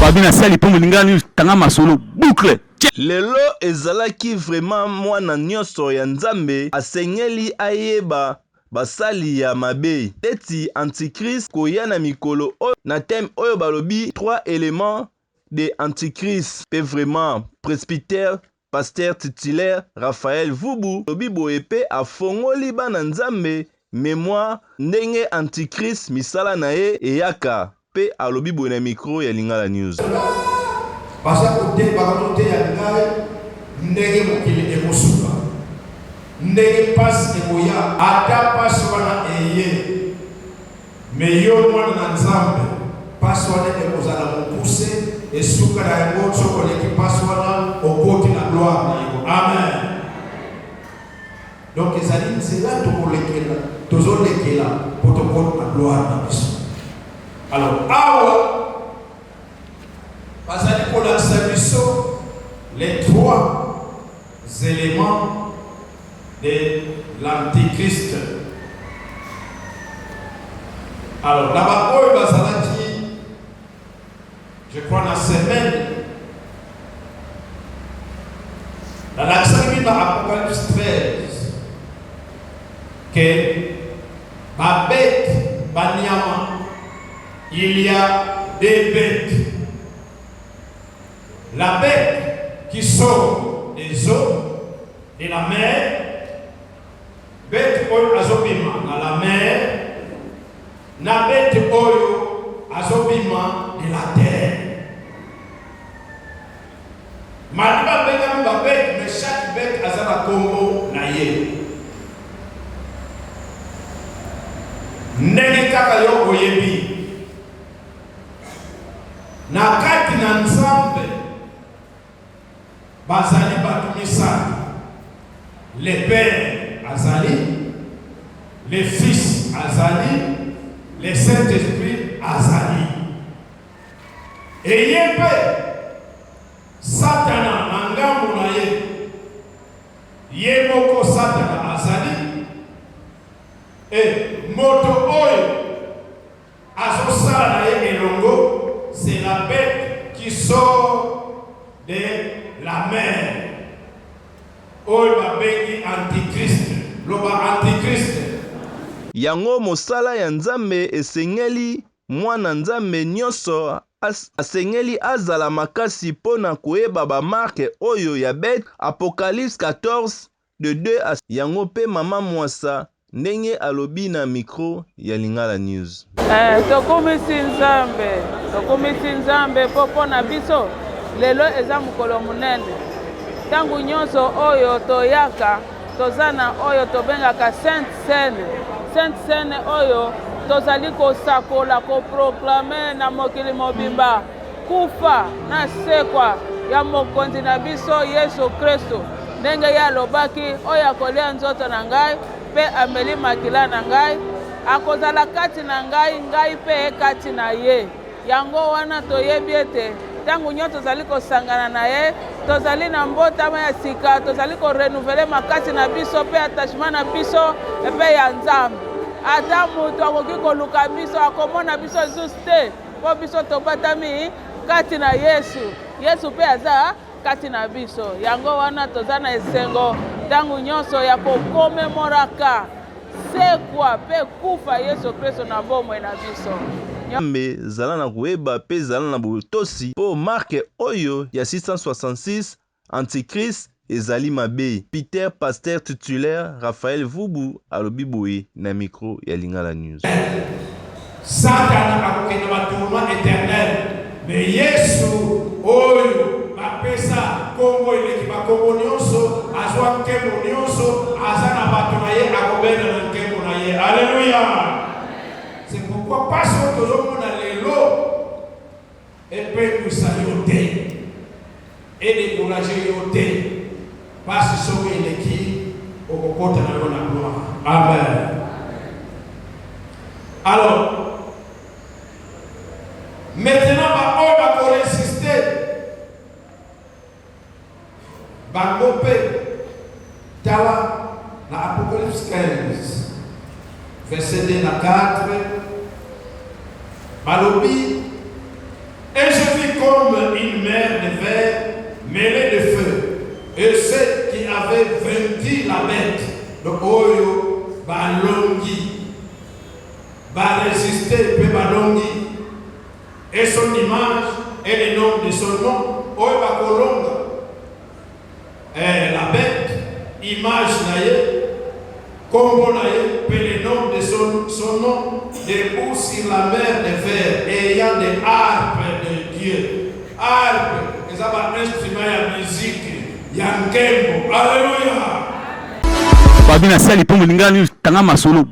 Babina sali pour mulingani tanga masolo boucle. Lelo ezalaki vraiment mwana nyonso ya Nzambe asengeli ayeba basali ya mabe. Teti Antichrist koya na mikolo oyo na thème oyo balobi 3 éléments de Antichrist. Pe vraiment presbytère pasteur titulaire Raphaël Vubu lobi boepe afongoli bana Nzambe mémoire ndenge Antichrist misala na ye eyaka. Pe alobi boye na micro ya Lingala News. Basa kote bakamote ya ngai ndenge mokili ekosuka ndenge pasi ekoya ata pasi wana eye me yo mwana na Nzambe pasi wana ekozala mokuse esuka na yango soko leki pasi wana okoti na gloire na yo. Amen. Donc ezali nzela tokolekela tozolekela po tokoti na gloire na biso. Alors awa bazali kolakisa biso les 3 éléments de l'Antichrist. Alors là-bas, je crois la semaine, dans l'accent de l'Apocalypse 13, que ma bête, Banyama, il y a des bêtes. La bête qui sort des eaux de la mer, bête oyo azobima dans la mer, na bête oyo azobima de la terre. Maliba benga ba bête, mais chaque bête azala kombo na ye. Ndenge kaka yo oyebi. Na kati na Nzambe bazali batu misatu. Le Père azali, le Fils azali, le Saint-Esprit azali. Et yempe Satana nangambu na ye. Yemoko Satana azali. Et moto oyo azosala na ye elongo, c'est la bête qui sort de la mer. Oyo babengi Antichrist. Loba Antichrist. Yango mosala ya Nzambe esengeli mwana Nzambe nyonso asengeli azala makasi pona koyeba ba marque oyo ya bête. Apocalypse 14 de 2 à yango pe mama mwasa ndenge alobi na micro ya Lingala News. Tokomisi Nzambe popo na biso lelo eza mukolo munene. Tangu nyonso oyo toyaka tozana oyo tobengaka Sainte Seine oyo tozali kosakola koproklame na mokili mobimba kufa na sekwa ya mokonzi na biso Yesu Kristo ndenge ya lobaki oyo akolia nzoto na ngai pe ameli makila na ngai akozala kati na ngai pe kati na ye. Yango wana toyebi ete tangu nyo tozali kosangana na ye tozali na mbotama ya sika tozali ko renouveler makasi na biso pe attachement na biso pe ya Nzambe. Ata mutu akoki koluka biso akomona biso juste po biso tobatami kati na Yesu pe aza kati na biso. Yango wana tozana esengo tangu nyonso ya kokomemoraka sekwa pe kufa Yesu Kristo na bomoi na biso. Nzambe zala na kueba pe zala na botosi po marque oyo ya 666 Antichrist ezali mabe. Peter pasteur titulaire Raphaël Vubu alobi boye na micro ya Lingala News. Satana akokenda batuma éternel mais Yesu oyo bapesa kombo eleki bakombo nyonso azwa nkembo nyonso aza na bato na ye akobenda na nkembo na ye. Alléluia. C'est pourquoi parce que nous avons l'élo et puis nous saluons et décourager yoté parce que ce sont les qui au côté de la gloire. Amen. Alors maintenant on va résister bagopé tala la Apocalypse 15 verset 2 à 4. Balobi, et je vis comme une mer de verre mêlée de feu. Et ceux qui avaient vaincu la bête, le oyo, balongi, va résister, peut balongi, et son image et le nom de son nom, oyo bakolonga. La bête, image naïe, combo naïe, peut le nom de son nom, debout sur la mer de fer, ayant des harpes de Dieu. Harpe, c'est un instrument de musique, Yankembo. Alléluia. Babina sali pour mulingani tanga masolo